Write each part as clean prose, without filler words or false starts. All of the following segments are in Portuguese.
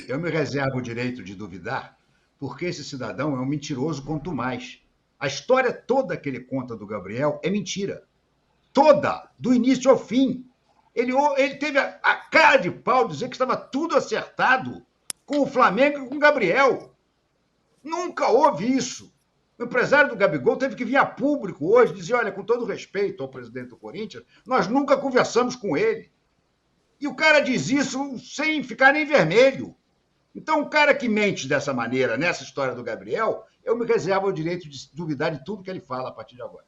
eu me reservo o direito de duvidar, porque esse cidadão é um mentiroso quanto mais. A história toda que ele conta do Gabriel é mentira. Toda, do início ao fim. Ele teve a cara de pau de dizer que estava tudo acertado com o Flamengo e com o Gabriel. Nunca houve isso. O empresário do Gabigol teve que vir a público hoje dizer, olha, com todo respeito ao presidente do Corinthians, nós nunca conversamos com ele. E o cara diz isso sem ficar nem vermelho. Então, um cara que mente dessa maneira, nessa história do Gabriel, eu me reservo o direito de duvidar de tudo que ele fala a partir de agora.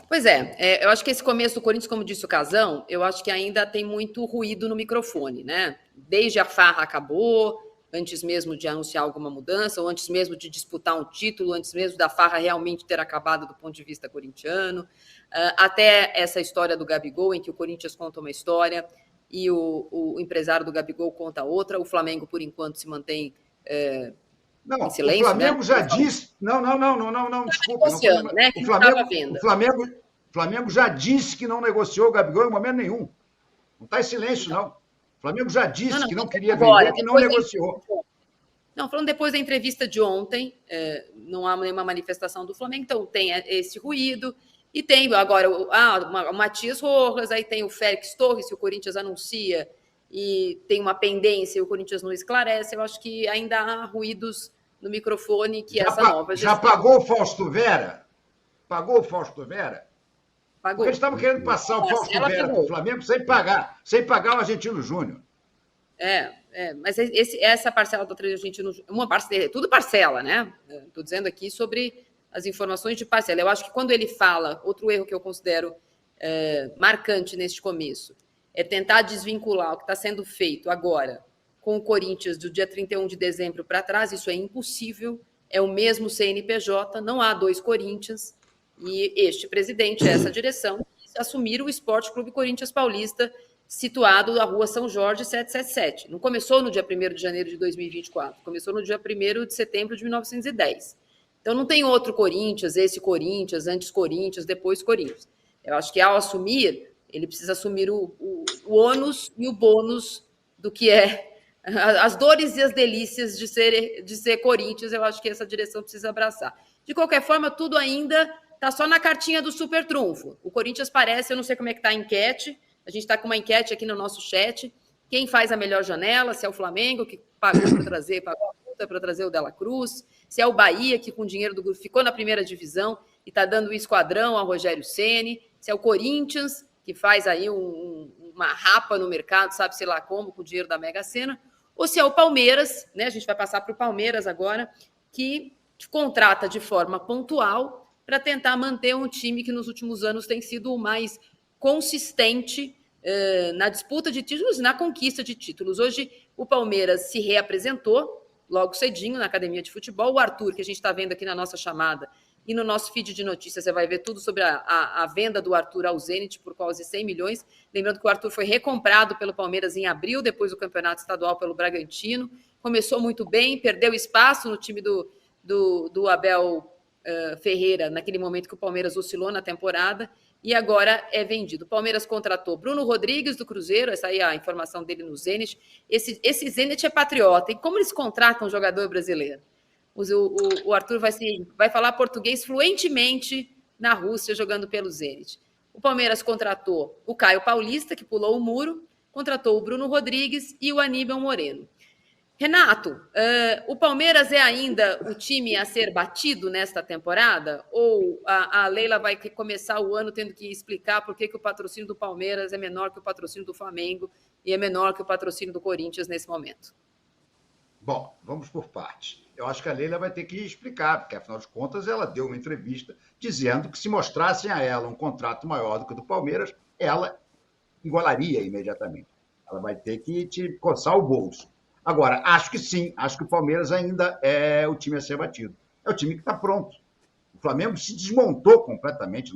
Pois é, eu acho que esse começo do Corinthians, como disse o Casão, eu acho que ainda tem muito ruído no microfone, né? Desde a farra acabou, antes mesmo de anunciar alguma mudança, ou antes mesmo de disputar um título, antes mesmo da farra realmente ter acabado do ponto de vista corintiano, até essa história do Gabigol, em que o Corinthians conta uma história e o empresário do Gabigol conta outra, o Flamengo, por enquanto, se mantém em silêncio. O Flamengo, né? Já disse... Não, desculpa. Né? O Flamengo já disse que não negociou o Gabigol em momento nenhum. Não está em silêncio, não. O Flamengo já disse que não queria vender, que não negociou. Não, falando depois da entrevista de ontem, não há nenhuma manifestação do Flamengo, então tem esse ruído. E tem agora o Matias Rojas, aí tem o Félix Torres, se o Corinthians anuncia e tem uma pendência e o Corinthians não esclarece. Eu acho que ainda há ruídos no microfone que essa nova gestão... Já pagou o Fausto Vera? Pagou o Fausto Vera? Pagou. Porque eles estavam querendo passar o Fausto Vera para o Flamengo sem pagar o Argentino Júnior. Mas essa parcela do Argentino, tudo parcela, né? Estou dizendo aqui sobre as informações de parcela. Eu acho que quando ele fala, outro erro que eu considero marcante neste começo, é tentar desvincular o que está sendo feito agora com o Corinthians do dia 31 de dezembro para trás. Isso é impossível, é o mesmo CNPJ, não há dois Corinthians, e este presidente, essa direção, assumir o Esporte Clube Corinthians Paulista, situado na Rua São Jorge 777. Não começou no dia 1º de janeiro de 2024, começou no dia 1º de setembro de 1910. Então não tem outro Corinthians, esse Corinthians, antes Corinthians, depois Corinthians. Eu acho que ao assumir, ele precisa assumir o ônus e o bônus do que é as dores e as delícias de ser Corinthians. Eu acho que essa direção precisa abraçar. De qualquer forma, tudo ainda está só na cartinha do super trunfo. O Corinthians parece, eu não sei como é que está a enquete, a gente está com uma enquete aqui no nosso chat, quem faz a melhor janela, se é o Flamengo, que pagou a multa para trazer o Dela Cruz, se é o Bahia, que com o dinheiro do grupo ficou na primeira divisão e está dando o esquadrão ao Rogério Ceni, se é o Corinthians, que faz aí uma rapa no mercado, sabe-se lá como, com o dinheiro da Mega Sena, ou se é o Palmeiras, né? A gente vai passar para o Palmeiras agora, que contrata de forma pontual para tentar manter um time que nos últimos anos tem sido o mais consistente na disputa de títulos e na conquista de títulos. Hoje o Palmeiras se reapresentou logo cedinho na academia de futebol. O Arthur, que a gente está vendo aqui na nossa chamada e no nosso feed de notícias, você vai ver tudo sobre a venda do Arthur ao Zenit por quase 100 milhões. Lembrando que o Arthur foi recomprado pelo Palmeiras em abril, depois do campeonato estadual pelo Bragantino. Começou muito bem, perdeu espaço no time do Abel Ferreira, naquele momento que o Palmeiras oscilou na temporada, e agora é vendido. O Palmeiras contratou Bruno Rodrigues do Cruzeiro, essa aí é a informação dele no Zenit. Esse Zenit é patriota. E como eles contratam um jogador brasileiro? O Arthur vai falar português fluentemente na Rússia, jogando pelo Zenit. O Palmeiras contratou o Caio Paulista, que pulou o muro, contratou o Bruno Rodrigues e o Aníbal Moreno. Renato, o Palmeiras é ainda o time a ser batido nesta temporada? Ou a Leila vai começar o ano tendo que explicar por que o patrocínio do Palmeiras é menor que o patrocínio do Flamengo e é menor que o patrocínio do Corinthians nesse momento? Bom, vamos por partes. Eu acho que a Leila vai ter que explicar, porque, afinal de contas, ela deu uma entrevista dizendo que se mostrassem a ela um contrato maior do que o do Palmeiras, ela igualaria imediatamente. Ela vai ter que te coçar o bolso. Agora, acho que sim, acho que o Palmeiras ainda é o time a ser batido. É o time que está pronto. O Flamengo se desmontou completamente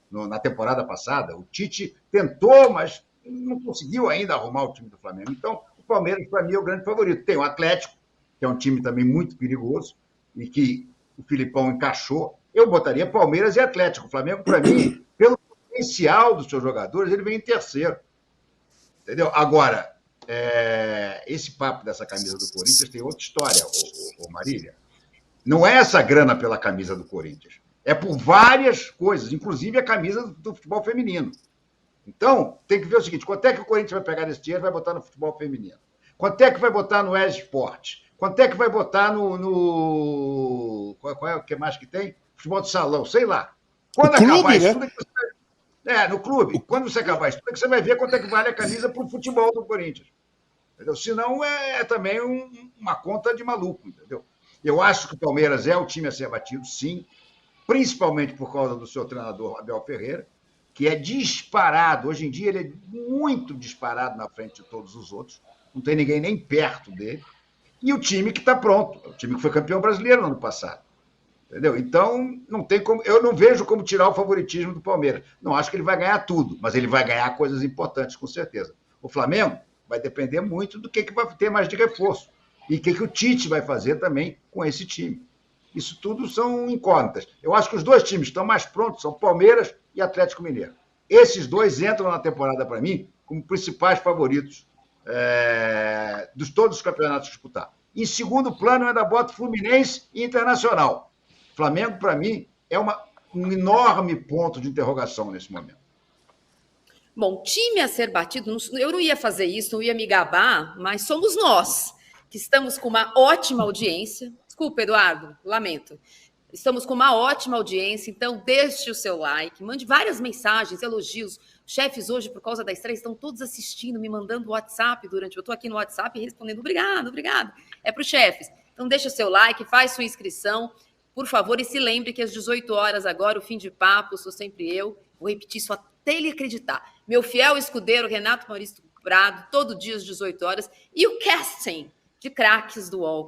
na temporada passada. O Tite tentou, mas não conseguiu ainda arrumar o time do Flamengo. Então, o Palmeiras, para mim, é o grande favorito. Tem o Atlético, que é um time também muito perigoso, e que o Filipão encaixou. Eu botaria Palmeiras e Atlético. O Flamengo, para mim, pelo potencial dos seus jogadores, ele vem em terceiro. Entendeu? Agora, esse papo dessa camisa do Corinthians tem outra história, Marília. Não é essa grana pela camisa do Corinthians. É por várias coisas, inclusive a camisa do futebol feminino. Então, tem que ver o seguinte: quanto é que o Corinthians vai pegar desse dinheiro e vai botar no futebol feminino? Quanto é que vai botar no esporte? Quanto é que vai botar qual é o que mais que tem? Futebol de salão, sei lá. Quando acabar clube, isso tudo, no clube. Quando você acabar isso tudo, você vai ver quanto é que vale a camisa para o futebol do Corinthians. Entendeu? Senão também uma conta de maluco, entendeu? Eu acho que o Palmeiras é o time a ser batido, sim, principalmente por causa do seu treinador, Abel Ferreira, que é disparado. Hoje em dia, ele é muito disparado na frente de todos os outros. Não tem ninguém nem perto dele. E o time que está pronto. O time que foi campeão brasileiro no ano passado. Entendeu? Então, não tem como, eu não vejo como tirar o favoritismo do Palmeiras. Não acho que ele vai ganhar tudo, mas ele vai ganhar coisas importantes, com certeza. O Flamengo vai depender muito do que vai ter mais de reforço. E o que o Tite vai fazer também com esse time. Isso tudo são incógnitas. Eu acho que os dois times estão mais prontos, são Palmeiras e Atlético Mineiro. Esses dois entram na temporada, para mim, como principais favoritos de todos os campeonatos disputados. Em segundo plano, eu ainda boto Fluminense e Internacional. Flamengo, para mim, é um enorme ponto de interrogação nesse momento. Bom, time a ser batido, eu não ia fazer isso, não ia me gabar, mas somos nós, que estamos com uma ótima audiência. Desculpa, Eduardo, lamento. Estamos com uma ótima audiência, então deixe o seu like, mande várias mensagens, elogios. Os chefes hoje, por causa da estreia, estão todos assistindo, me mandando WhatsApp durante... Eu estou aqui no WhatsApp respondendo obrigado. É para os chefes. Então deixe o seu like, faz sua inscrição, por favor, e se lembre que às 18 horas agora, o fim de papo, sou sempre eu. Vou repetir isso até ele acreditar. Meu fiel escudeiro, Renato Maurício Prado, todo dia às 18 horas. E o casting de craques do UOL,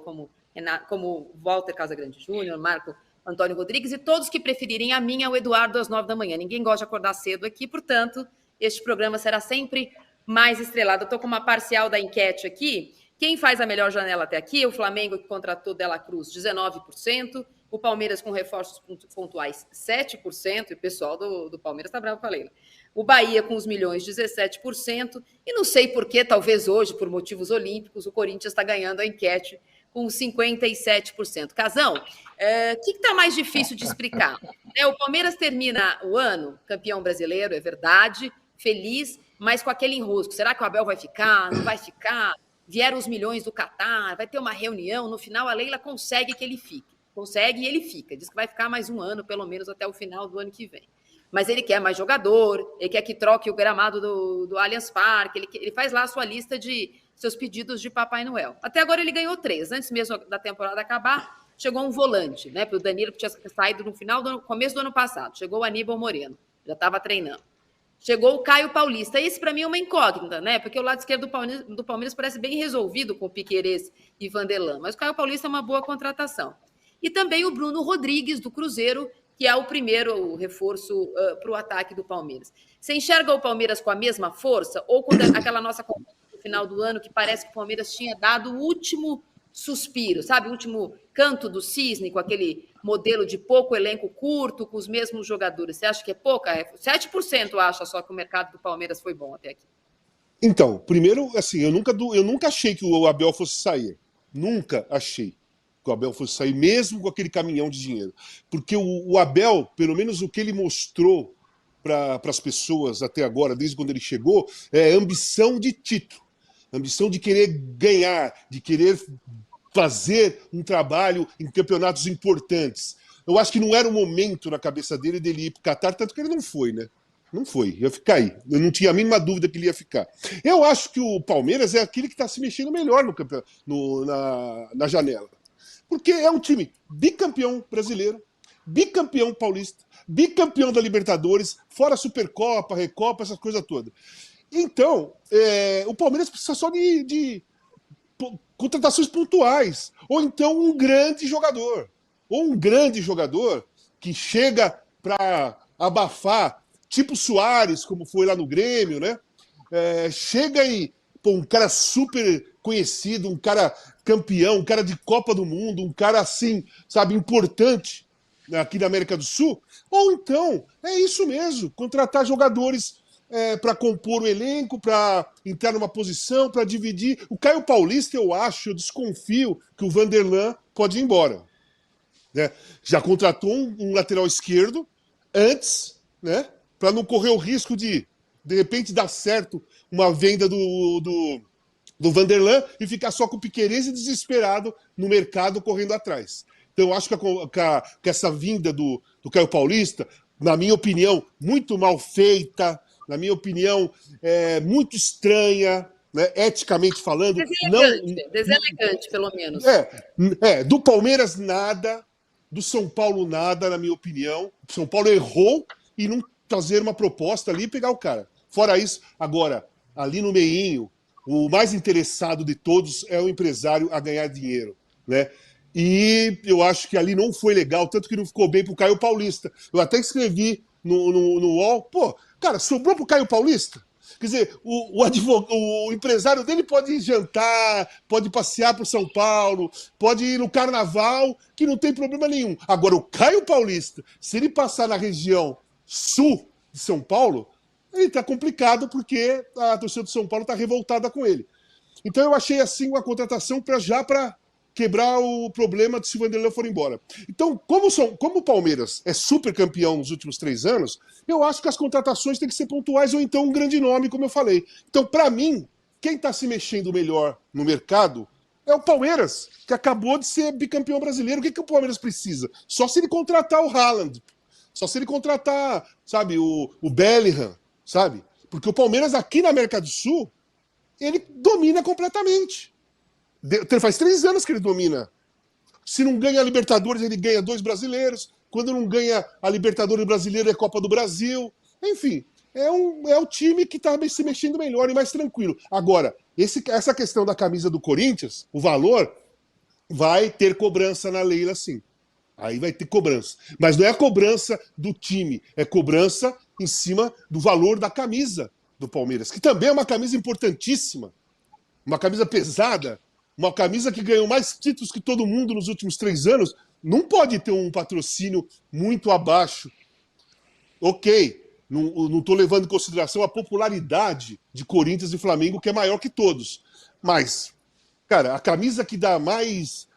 como Walter Casagrande Júnior, Marco Antônio Rodrigues e todos que preferirem a mim, ao Eduardo, às 9 da manhã. Ninguém gosta de acordar cedo aqui, portanto, este programa será sempre mais estrelado. Eu estou com uma parcial da enquete aqui. Quem faz a melhor janela até aqui? O Flamengo, que contratou Dela Cruz, 19%. O Palmeiras com reforços pontuais, 7%. E o pessoal do Palmeiras está bravo com a Leila. O Bahia com os milhões, 17%. E não sei por que, talvez hoje, por motivos olímpicos, o Corinthians está ganhando a enquete com 57%. Casão, o que está mais difícil de explicar? O Palmeiras termina o ano campeão brasileiro, é verdade, feliz, mas com aquele enrosco. Será que o Abel vai ficar? Não vai ficar? Vieram os milhões do Catar, vai ter uma reunião. No final, a Leila consegue que ele fique. Consegue e ele fica. Diz que vai ficar mais um ano, pelo menos até o final do ano que vem. Mas ele quer mais jogador, ele quer que troque o gramado do Allianz Parque, ele faz lá a sua lista de seus pedidos de Papai Noel. Até agora ele ganhou 3. Antes mesmo da temporada acabar, chegou um volante, né? Para o Danilo, que tinha saído no começo do ano passado. Chegou o Aníbal Moreno, já estava treinando. Chegou o Caio Paulista. Esse, para mim, é uma incógnita, né? Porque o lado esquerdo do Palmeiras parece bem resolvido com o Piquerez e Vanderlan. Mas o Caio Paulista é uma boa contratação. E também o Bruno Rodrigues, do Cruzeiro, que é o primeiro reforço para o ataque do Palmeiras. Você enxerga o Palmeiras com a mesma força? Ou com aquela nossa conversa no final do ano, que parece que o Palmeiras tinha dado o último suspiro, sabe? O último canto do cisne, com aquele modelo de pouco elenco curto, com os mesmos jogadores. Você acha que é pouca? 7% acha só que o mercado do Palmeiras foi bom até aqui. Então, primeiro, assim, eu nunca achei que o Abel fosse sair. Nunca achei que o Abel fosse sair, mesmo com aquele caminhão de dinheiro. Porque o Abel, pelo menos o que ele mostrou para as pessoas até agora, desde quando ele chegou, é ambição de título. Ambição de querer ganhar, de querer fazer um trabalho em campeonatos importantes. Eu acho que não era o momento na cabeça dele ir para o Catar, tanto que ele não foi, né? Não foi, ia ficar aí. Eu não tinha a mínima dúvida que ele ia ficar. Eu acho que o Palmeiras é aquele que está se mexendo melhor na janela. Porque é um time bicampeão brasileiro, bicampeão paulista, bicampeão da Libertadores, fora Supercopa, Recopa, essas coisas todas. Então, o Palmeiras precisa só de contratações pontuais. Ou então um grande jogador. Ou um grande jogador que chega para abafar, tipo Soares, como foi lá no Grêmio, né? Chega e um cara super conhecido, um cara campeão, um cara de Copa do Mundo, um cara assim, sabe, importante aqui na América do Sul. Ou então, é isso mesmo, contratar jogadores para compor o elenco, para entrar numa posição, para dividir. O Caio Paulista, eu desconfio que o Vanderlan pode ir embora. Né? Já contratou um lateral esquerdo antes, né? Para não correr o risco de repente, dar certo uma venda do Vanderlan e ficar só com o Piquerez e desesperado no mercado correndo atrás. Então, eu acho que essa vinda do Caio Paulista, na minha opinião, muito mal feita, na minha opinião, muito estranha, né, eticamente falando. Deselegante, pelo menos. Do Palmeiras, nada. Do São Paulo, nada, na minha opinião. O São Paulo errou e não fazer uma proposta ali e pegar o cara. Fora isso, agora, ali no meinho, o mais interessado de todos é o empresário a ganhar dinheiro, né? E eu acho que ali não foi legal, tanto que não ficou bem pro Caio Paulista. Eu até escrevi no UOL, cara, sobrou pro Caio Paulista? Quer dizer, o empresário dele pode ir jantar, pode passear pro São Paulo, pode ir no carnaval, que não tem problema nenhum. Agora, o Caio Paulista, se ele passar na região sul de São Paulo, ele está complicado porque a torcida do São Paulo está revoltada com ele. Então eu achei assim uma contratação para quebrar o problema de se o Vanderlan for embora. Então, como o Palmeiras é super campeão nos últimos 3 anos, eu acho que as contratações têm que ser pontuais ou então um grande nome, como eu falei. Então, para mim, quem está se mexendo melhor no mercado é o Palmeiras, que acabou de ser bicampeão brasileiro. O que o Palmeiras precisa? Só se ele contratar o Haaland. Só se ele contratar, sabe, o Bellingham, sabe? Porque o Palmeiras aqui na América do Sul, ele domina completamente. Faz 3 anos que ele domina. Se não ganha a Libertadores, ele ganha 2 brasileiros. Quando não ganha a Libertadores brasileira, é Copa do Brasil. Enfim, é o time que está se mexendo melhor e mais tranquilo. Agora, essa questão da camisa do Corinthians, o valor, vai ter cobrança na Leila, sim. Aí vai ter cobrança. Mas não é a cobrança do time, é cobrança em cima do valor da camisa do Palmeiras, que também é uma camisa importantíssima, uma camisa pesada, uma camisa que ganhou mais títulos que todo mundo nos últimos 3 anos. Não pode ter um patrocínio muito abaixo. Ok, não estou levando em consideração a popularidade de Corinthians e Flamengo, que é maior que todos. Mas, cara, a camisa que dá mais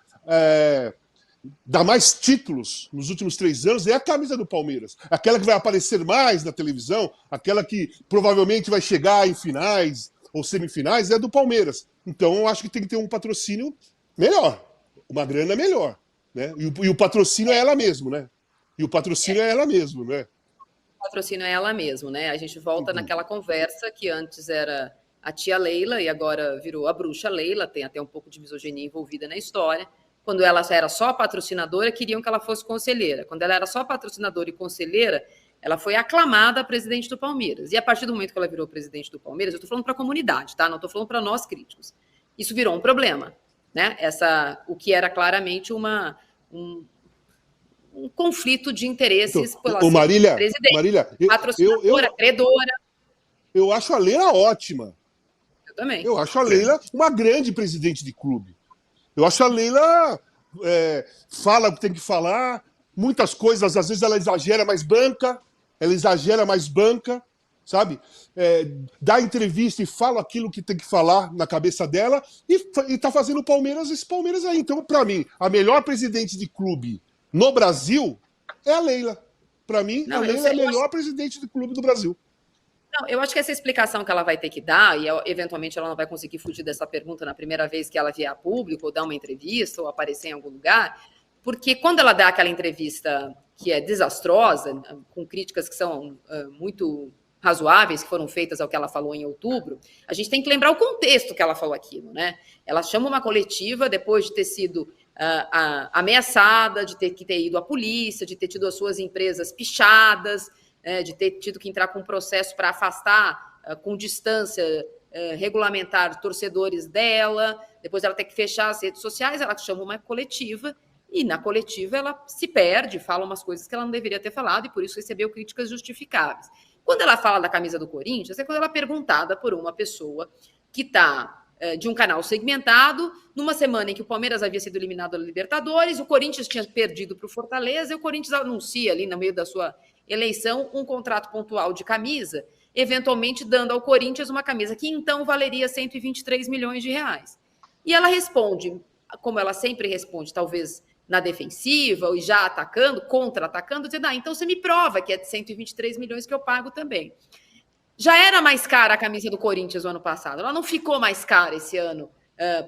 títulos nos últimos 3 anos é a camisa do Palmeiras. Aquela que vai aparecer mais na televisão, aquela que provavelmente vai chegar em finais ou semifinais, é do Palmeiras. Então eu acho que tem que ter um patrocínio melhor, uma grana melhor. Né? E o patrocínio é ela mesmo, né? O patrocínio é ela mesmo, né? A gente volta naquela conversa que antes era a tia Leila e agora virou a bruxa Leila, tem até um pouco de misoginia envolvida na história. Quando ela era só patrocinadora, queriam que ela fosse conselheira. Quando ela era só patrocinadora e conselheira, ela foi aclamada presidente do Palmeiras. E a partir do momento que ela virou presidente do Palmeiras, eu estou falando para a comunidade, tá? Não estou falando para nós críticos. Isso virou um problema, né? O que era claramente um conflito de interesses pela Marília, presidente, Marília, patrocinadora, credora. Eu acho a Leila ótima. Eu também. Eu acho a Leila uma grande presidente de clube. Eu acho a Leila fala o que tem que falar, muitas coisas, às vezes ela exagera, mais banca, sabe? Dá entrevista e fala aquilo que tem que falar na cabeça dela e tá fazendo o Palmeiras, esse Palmeiras aí. Então, para mim, a melhor presidente de clube no Brasil é a Leila. Para mim, a Leila é a melhor presidente de clube do Brasil. Não, eu acho que essa explicação que ela vai ter que dar, e eventualmente ela não vai conseguir fugir dessa pergunta na primeira vez que ela vier a público, ou dar uma entrevista, ou aparecer em algum lugar, porque quando ela dá aquela entrevista que é desastrosa, com críticas que são muito razoáveis, que foram feitas ao que ela falou em outubro, a gente tem que lembrar o contexto que ela falou aquilo, né? Ela chama uma coletiva depois de ter sido ameaçada, de ter ido à polícia, de ter tido as suas empresas pichadas, de ter tido que entrar com um processo para afastar com distância regulamentar torcedores dela, depois ela tem que fechar as redes sociais, ela chama uma coletiva, e na coletiva ela se perde, fala umas coisas que ela não deveria ter falado, e por isso recebeu críticas justificáveis. Quando ela fala da camisa do Corinthians, é quando ela é perguntada por uma pessoa que está de um canal segmentado, numa semana em que o Palmeiras havia sido eliminado da Libertadores, o Corinthians tinha perdido para o Fortaleza, e o Corinthians anuncia ali no meio da sua eleição um contrato pontual de camisa, eventualmente dando ao Corinthians uma camisa que então valeria 123 milhões de reais. E ela responde, como ela sempre responde, talvez na defensiva, ou já atacando, contra-atacando, dizendo, então você me prova que é de 123 milhões que eu pago também. Já era mais cara a camisa do Corinthians no ano passado, ela não ficou mais cara esse ano,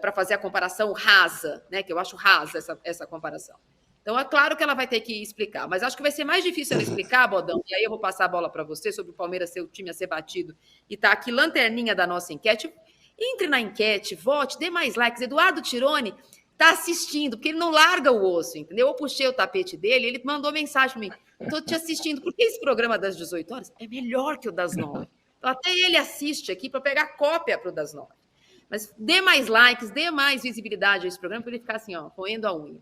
para fazer a comparação rasa, né? Que eu acho rasa essa comparação. Então, é claro que ela vai ter que explicar, mas acho que vai ser mais difícil ela explicar, Bodão, e aí eu vou passar a bola para você sobre o Palmeiras ser o time a ser batido, e tá aqui lanterninha da nossa enquete. Entre na enquete, vote, dê mais likes. Eduardo Tironi tá assistindo, porque ele não larga o osso, entendeu? Eu puxei o tapete dele, ele mandou mensagem para mim, estou te assistindo, porque esse programa das 18 horas é melhor que o das 9. Então, até ele assiste aqui para pegar cópia para o das 9. Mas dê mais likes, dê mais visibilidade a esse programa, para ele ficar assim, ó, roendo a unha.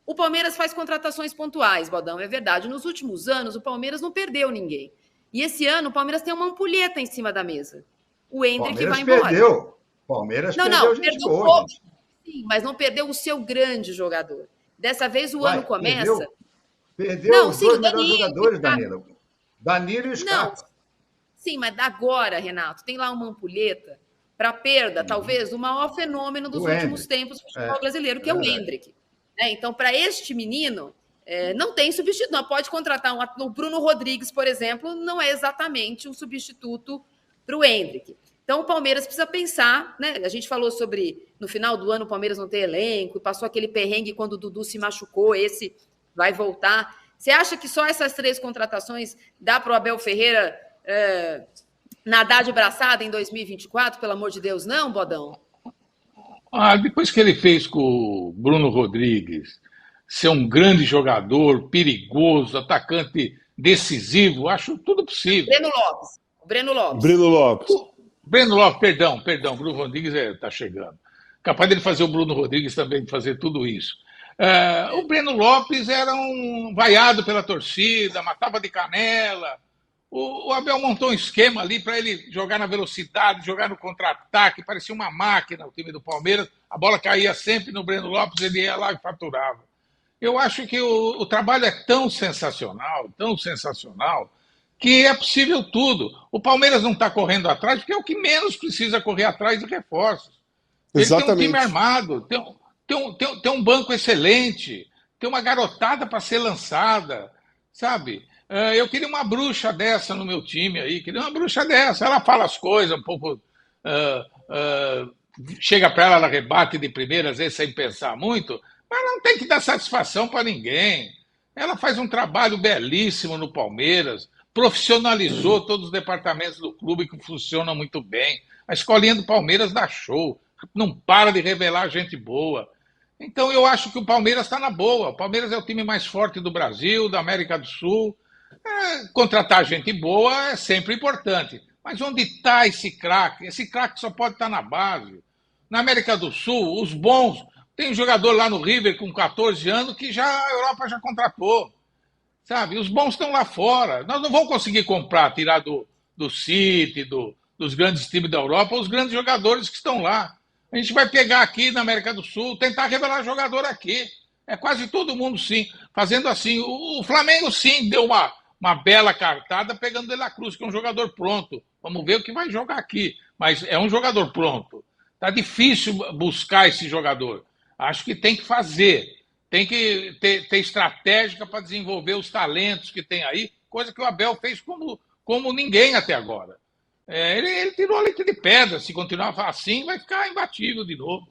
O Palmeiras faz contratações pontuais, Bodão, é verdade. Nos últimos anos, o Palmeiras não perdeu ninguém. E esse ano, o Palmeiras tem uma ampulheta em cima da mesa. O Endrick vai embora. Perdeu. Palmeiras perdeu gente boa, gente. Sim, mas não perdeu o seu grande jogador. Dessa vez o ano começa... Perdeu não, os sim, dois melhores jogadores, Danilo. Danilo e Scarpa. Não, sim, mas agora, Renato, tem lá uma ampulheta para perda, talvez, do maior fenômeno dos últimos tempos do futebol brasileiro, que é o Endrick. Então, para este menino, não tem substituto. Não pode contratar o Bruno Rodrigues, por exemplo, não é exatamente um substituto para o Endrick. Então, o Palmeiras precisa pensar, né? A gente falou sobre, no final do ano, o Palmeiras não ter elenco, e passou aquele perrengue quando o Dudu se machucou, esse vai voltar. Você acha que só essas 3 contratações dá para o Abel Ferreira nadar de braçada em 2024? Pelo amor de Deus, não, Bodão? Depois que ele fez com o Bruno Rodrigues, ser um grande jogador, perigoso, atacante decisivo, acho tudo possível. Breno Lopes. Breno Lopes, perdão, Bruno Rodrigues está chegando. Capaz dele fazer o Bruno Rodrigues também, de fazer tudo isso. O Breno Lopes era um vaiado pela torcida, matava de canela. O Abel montou um esquema ali para ele jogar na velocidade, jogar no contra-ataque, parecia uma máquina o time do Palmeiras, a bola caía sempre no Breno Lopes, ele ia lá e faturava. Eu acho que o trabalho é tão sensacional, que é possível tudo. O Palmeiras não está correndo atrás, porque é o que menos precisa correr atrás de reforços. Ele tem um time armado, tem um banco excelente, tem uma garotada para ser lançada, sabe? Eu queria uma bruxa dessa no meu time aí, ela fala as coisas um pouco, chega para ela rebate de primeira, às vezes sem pensar muito, mas não tem que dar satisfação para ninguém. Ela faz um trabalho belíssimo no Palmeiras, profissionalizou todos os departamentos do clube que funcionam muito bem. A escolinha do Palmeiras dá show, não para de revelar gente boa. Então eu acho que o Palmeiras está na boa. O Palmeiras é o time mais forte do Brasil, da América do Sul. Contratar gente boa é sempre importante. Mas onde está esse craque? Esse craque só pode estar na base. Na América do Sul, os bons... Tem um jogador lá no River com 14 anos que a Europa já contratou. Sabe? Os bons estão lá fora. Nós não vamos conseguir tirar do City, dos grandes times da Europa, os grandes jogadores que estão lá. A gente vai pegar aqui na América do Sul, tentar revelar jogador aqui. É quase todo mundo, sim, fazendo assim. O Flamengo, sim, deu uma bela cartada pegando De La Cruz, que é um jogador pronto. Vamos ver o que vai jogar aqui. Mas é um jogador pronto. Tá difícil buscar esse jogador. Acho que tem que fazer. Tem que ter estratégia para desenvolver os talentos que tem aí, coisa que o Abel fez como ninguém até agora. Ele tirou a leite de pedra. Se continuar assim, vai ficar imbatível de novo.